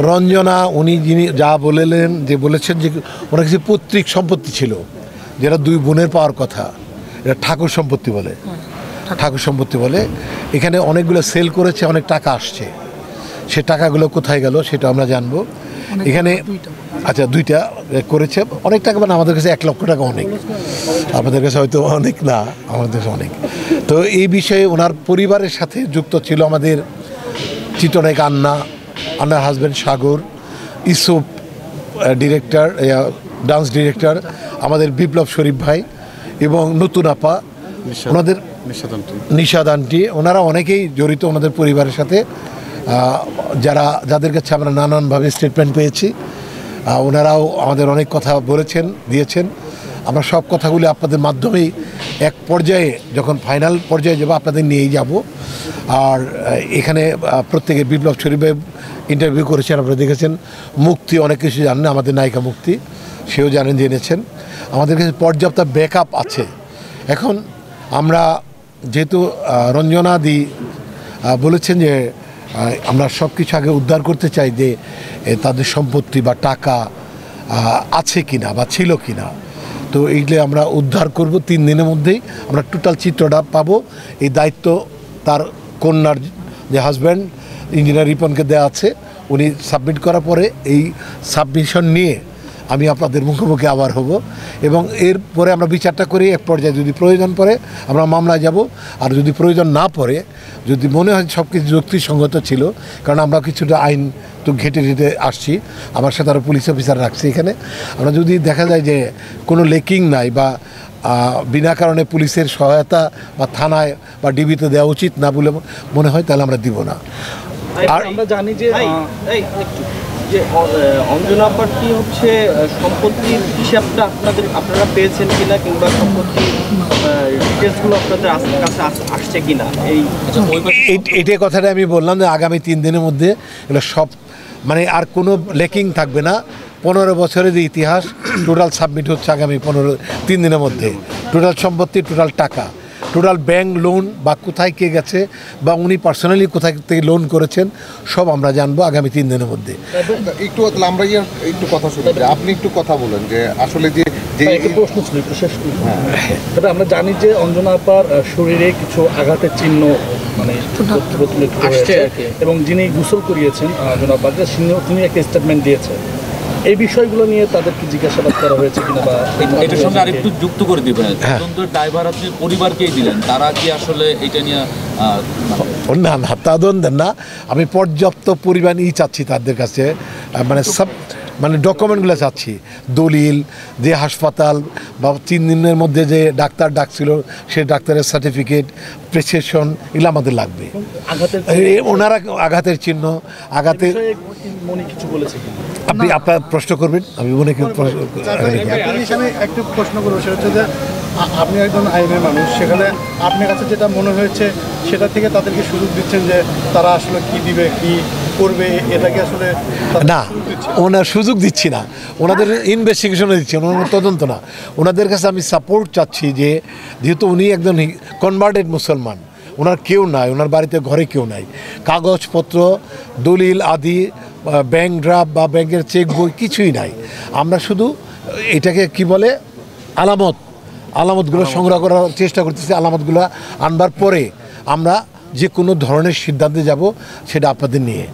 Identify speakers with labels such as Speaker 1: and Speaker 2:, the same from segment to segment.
Speaker 1: রঞ্জনা উনি যিনি যা বলেছেন যে ওনার কিছু পৈতৃক সম্পত্তি ছিল, যেটা দুই বোনের পাওয়ার কথা, এটা ঠাকুর সম্পত্তি বলে। এখানে অনেকগুলো সেল করেছে, অনেক টাকা আসছে, সে টাকাগুলো কোথায় গেল সেটা আমরা জানবো। এখানে আচ্ছা দুইটা করেছে, অনেক টাকা, মানে আমাদের কাছে 1 লক্ষ টাকা অনেক, আপনাদের কাছে হয়তো অনেক না, আমাদের কাছে অনেক। তো এই বিষয়ে ওনার পরিবারের সাথে যুক্ত ছিল আমাদের চিত্রনায়িকা আন্নার হাজব্যান্ড সাগর, ইসুফ ডিরেক্টর, ডান্স ডিরেক্টর, আমাদের বিপ্লব শরীফ ভাই এবং নতুন আপা, ওনাদের নিশাদ আন্টি, ওনারা অনেকেই জড়িত ওনাদের পরিবারের সাথে, যাদের কাছে আমরা নানানভাবে স্টেটমেন্ট পেয়েছি। ওনারাও আমাদের অনেক কথা দিয়েছেন। আমরা সব কথাগুলি আপনাদের মাধ্যমেই এক পর্যায়ে, যখন ফাইনাল পর্যায়ে যাবো, আপনাদের নিয়েই যাব। আর এখানে প্রত্যেকে বিপ্লব শরীফে ইন্টারভিউ করেছেন, আপনারা দেখেছেন। মুক্তি অনেক কিছু জানেন, আমাদের নায়িকা মুক্তি, সেও জেনেছেন। আমাদের কাছে পর্যাপ্ত ব্যাকআপ আছে। এখন আমরা যেহেতু রঞ্জনাদি বলেছেন যে আমরা সব কিছু আগে উদ্ধার করতে চাই, যে তাদের সম্পত্তি বা টাকা আছে কিনা বা ছিল কিনা, তো এইগুলো আমরা উদ্ধার করব 3 দিনের মধ্যেই। আমরা টোটাল চিত্রটা পাবো। এই দায়িত্ব তার কন্যার যে হাজব্যান্ড ইঞ্জিনিয়ার রিপনকে দেওয়া আছে, উনি সাবমিট করার পরে এই সাবমিশন নিয়ে আমি আপনাদের মুখোমুখি আবার হব, এবং এরপরে আমরা বিচারটা করি। এক পর্যায়ে যদি প্রয়োজন পড়ে আমরা মামলায় যাব, আর যদি প্রয়োজন না পড়ে, যদি মনে হয় সব কিছু যুক্তিসঙ্গত ছিল, কারণ আমরা কিছুটা আইন তো ঘেটে আসছি, আমার সাথে আরও পুলিশ অফিসার রাখছি এখানে, আমরা যদি দেখা যায় যে কোনো লেকিং নাই বা বিনা কারণে পুলিশের সহায়তা বা থানায় বা ডিবিতে দেওয়া উচিত না বলে মনে হয়, তাহলে আমরা দিব না।
Speaker 2: আর আমরা জানি যে অঞ্জনা আপার কি হচ্ছে সম্পত্তির হিসাবটা আপনারা পেয়েছেন কিনা, কিংবা সম্পত্তির ডিটেলসগুলো আপনাদের কাছে আসছে কিনা,
Speaker 1: এইটাই কথাটা আমি বললাম যে আগামী 3 দিনের মধ্যে এগুলো সব, মানে আর কোনো লেকিং থাকবে না। 15 বছরের যে ইতিহাস টোটাল সাবমিট হচ্ছে আগামী 3 দিনের মধ্যে। টোটাল সম্পত্তি, টোটাল টাকা, টোটাল ব্যাংক লোন বা কোথায় কে গেছে, বা উনি পার্সোনালি কোথায় থেকে লোন করেছেন, সব আমরা জানবো আগামী 3 দিনের মধ্যে।
Speaker 3: আমরা একটু কথা শুনি, আপনি একটু কথা বলেন যে আসলে যে
Speaker 2: প্রশ্ন ছিল একটু শেষ করি। তবে আমরা জানি যে অঞ্জনা আপার শরীরে কিছু আঘাতের চিহ্ন মানে আসছে, এবং যিনি গোসল করিয়েছেন অঞ্জনা আপাকে, তিনি একটা স্টেটমেন্ট দিয়েছেন। এই বিষয়গুলো নিয়ে তাদেরকে জিজ্ঞাসাবাদ করা হয়েছে কিনা, বা
Speaker 4: এটার সঙ্গে আরেকটু যুক্ত করে দিবেন, তদন্তের দায়ভার আপনি পরিবারকেই দিলেন, তারা কি আসলে এটা নিয়ে
Speaker 1: না তদন্ত না, আমি পর্যাপ্ত পরিমাণই চাচ্ছি তাদের কাছে, মানে ডকুমেন্টগুলো চাচ্ছি, দলিল, যে হাসপাতাল বা 3 দিনের মধ্যে যে ডাক্তার ডাকছিল সেই ডাক্তারের সার্টিফিকেট, প্রেসক্রিপশন, এগুলো আমাদের লাগবে। ওনারা আঘাতের চিহ্ন,
Speaker 2: কিছু বলেছে,
Speaker 1: আপনি আপনার প্রশ্ন করবেন, আমি মনে করি
Speaker 5: একটু প্রশ্ন করবো। সেটা হচ্ছে যে আপনি একজন আইনের মানুষ, সেখানে আপনার কাছে যেটা মনে হয়েছে সেটা থেকে তাদেরকে সুযোগ দিচ্ছেন যে তারা আসলে কি দিবে, কি করবে, এটাকে আসলে
Speaker 1: না, ওনার সুযোগ দিচ্ছি না, ওনাদের ইনভেস্টিগেশনে দিচ্ছি, ওনার তদন্ত না। ওনাদের কাছে আমি সাপোর্ট চাচ্ছি, যে যেহেতু উনি একজন কনভার্টেড মুসলমান, ওনার কেউ নাই, ওনার বাড়িতে ঘরে কেউ নাই, কাগজপত্র, দলিল আদি, ব্যাংক ড্রাফট বা ব্যাংকের চেক বই কিছুই নাই। আমরা শুধু এটাকে কি বলে আলামতগুলো সংগ্রহ করার চেষ্টা করতেছি। আলামতগুলো আনবার পরে আমরা যে কোনো ধরনের সিদ্ধান্তে যাব, সেটা আপনাদের নিয়ে।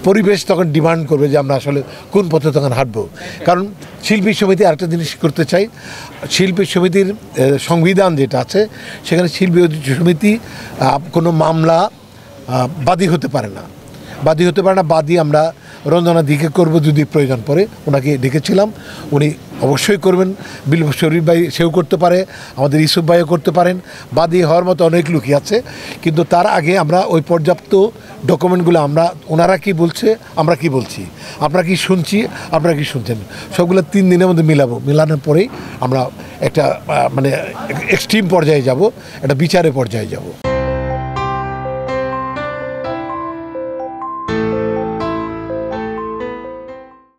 Speaker 1: পরিবেশ তখন ডিমান্ড করবে যে আমরা আসলে কোন পথে তখন হাঁটবো। কারণ শিল্পী সমিতি আরেকটা জিনিস করতে চাই, শিল্পী সমিতির সংবিধান যেটা আছে, সেখানে শিল্পী সমিতি কোনো মামলা বাদী হতে পারে না। বাদী আমরা রঞ্জনা দিকে করব যদি প্রয়োজন পড়ে। ওনাকে ডেকেছিলাম, উনি অবশ্যই করবেন। বিপ্লব শরীফ ভাই সেও করতে পারে, আমাদের ইসুফ ভাইও করতে পারেন। বাদী হওয়ার মতো অনেক লোকই আছে, কিন্তু তার আগে আমরা ওই পর্যাপ্ত ডকুমেন্টগুলো, ওনারা কি বলছে, আমরা কি বলছি, আমরা কি শুনছি, আপনারা কি শুনছেন, সবগুলো 3 দিনের মধ্যে মেলানোর পরেই আমরা একটা মানে এক্সট্রিম পর্যায়ে যাব, একটা বিচারের পর্যায়ে যাব।